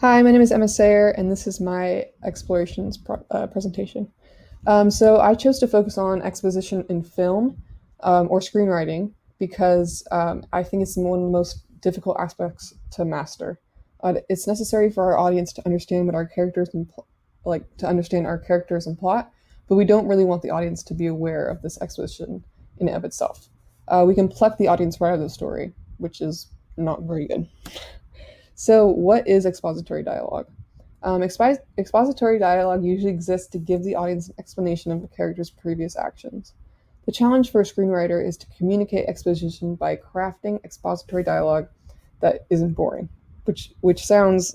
Hi, my name is EmmaS, and this is my explorations presentation. So I chose to focus on exposition in film or screenwriting because I think it's one of the most difficult aspects to master. It's necessary for our audience to understand what our characters to understand our characters and plot, but we don't really want the audience to be aware of this exposition in and of itself. We can pluck the audience right out of the story, which is not very good. So, what is expository dialogue? Expository dialogue usually exists to give the audience an explanation of the character's previous actions. The challenge for a screenwriter is to communicate exposition by crafting expository dialogue that isn't boring, which sounds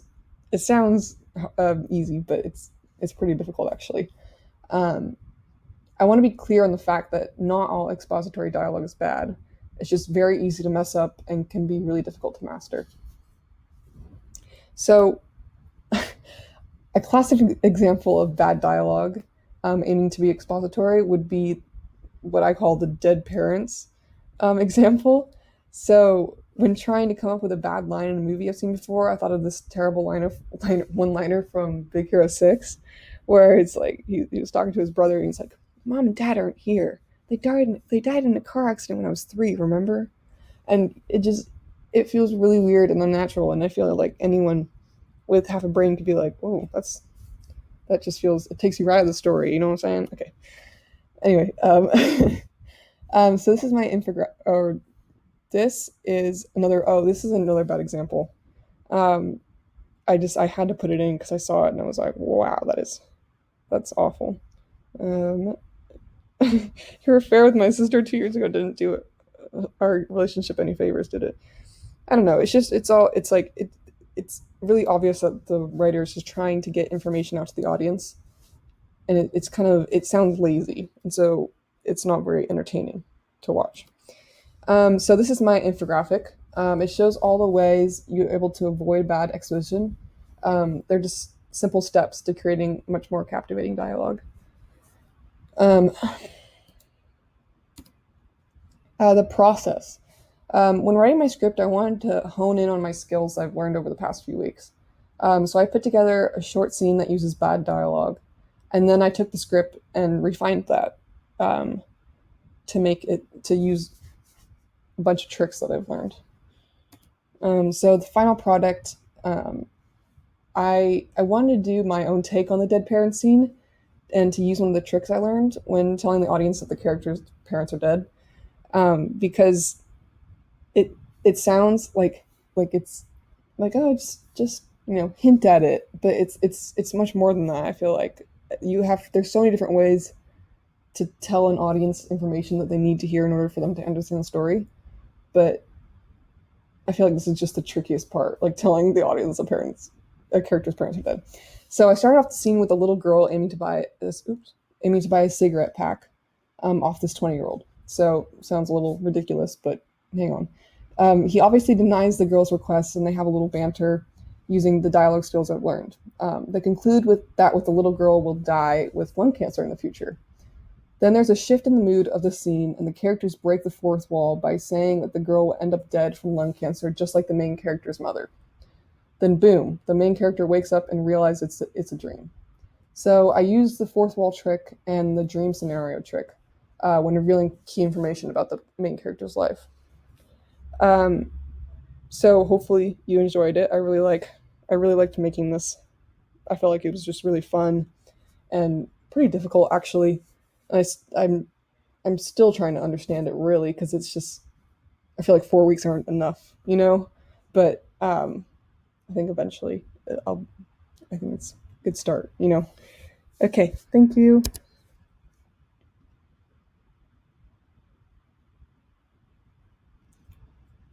easy, but it's pretty difficult actually. Um, I want to be clear on the fact that not all expository dialogue is bad. It's just very easy to mess up and can be really difficult to master. So, a classic example of bad dialogue aiming to be expository would be what I call the dead parents example. So, when trying to come up with a bad line in a movie I've seen before, I thought of this terrible one liner from Big Hero 6, where it's like he was talking to his brother and he's like, Mom and Dad aren't here. They died in a car accident when I was 3, remember? And it feels really weird and unnatural, and I feel like anyone with half a brain could be like, "Whoa, that just feels it takes you right out of the story." You know what I'm saying? Okay. Anyway, so this is my infographic, or this is another. Oh, this is another bad example. Um, I had to put it in because I saw it and I was like, "Wow, that's awful." Um, Your affair with my sister 2 years ago didn't do our relationship any favors, did it? I don't know. It's really obvious that the writer is just trying to get information out to the audience, and it sounds lazy, and so it's not very entertaining to watch. So this is my infographic. It shows all the ways you're able to avoid bad exposition. They're just simple steps to creating much more captivating dialogue. Um, the process. When writing my script, I wanted to hone in on my skills I've learned over the past few weeks. So I put together a short scene that uses bad dialogue, and then I took the script and refined that um, to use a bunch of tricks that I've learned. So the final product, I wanted to do my own take on the dead parent scene and to use one of the tricks I learned when telling the audience that the character's parents are dead, because it it sounds like it's like, oh, just hint at it, but it's much more than that. I feel like there's so many different ways to tell an audience information that they need to hear in order for them to understand the story, but I feel like this is just the trickiest part, like telling the audience a character's parents are dead. So I started off the scene with a little girl aiming to buy a cigarette pack off this 20-year-old. So sounds a little ridiculous, but hang on. He obviously denies the girl's request, and they have a little banter using the dialogue skills I've learned. They conclude with the little girl will die with lung cancer in the future. Then there's a shift in the mood of the scene, and the characters break the fourth wall by saying that the girl will end up dead from lung cancer, just like the main character's mother. Then, boom, the main character wakes up and realizes it's a dream. So I use the fourth wall trick and the dream scenario trick when revealing key information about the main character's life. Um, so hopefully you enjoyed it. I really liked making this. I felt like it was just really fun and pretty difficult actually. I, I'm still trying to understand it really because it's just I feel like 4 weeks aren't enough, you know. But I think eventually I'll. I think it's a good start, you know. Okay, thank you.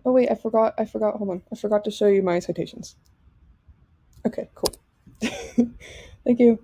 Oh wait, I forgot. I forgot. Hold on, I forgot to show you my citations. Okay, cool. Thank you.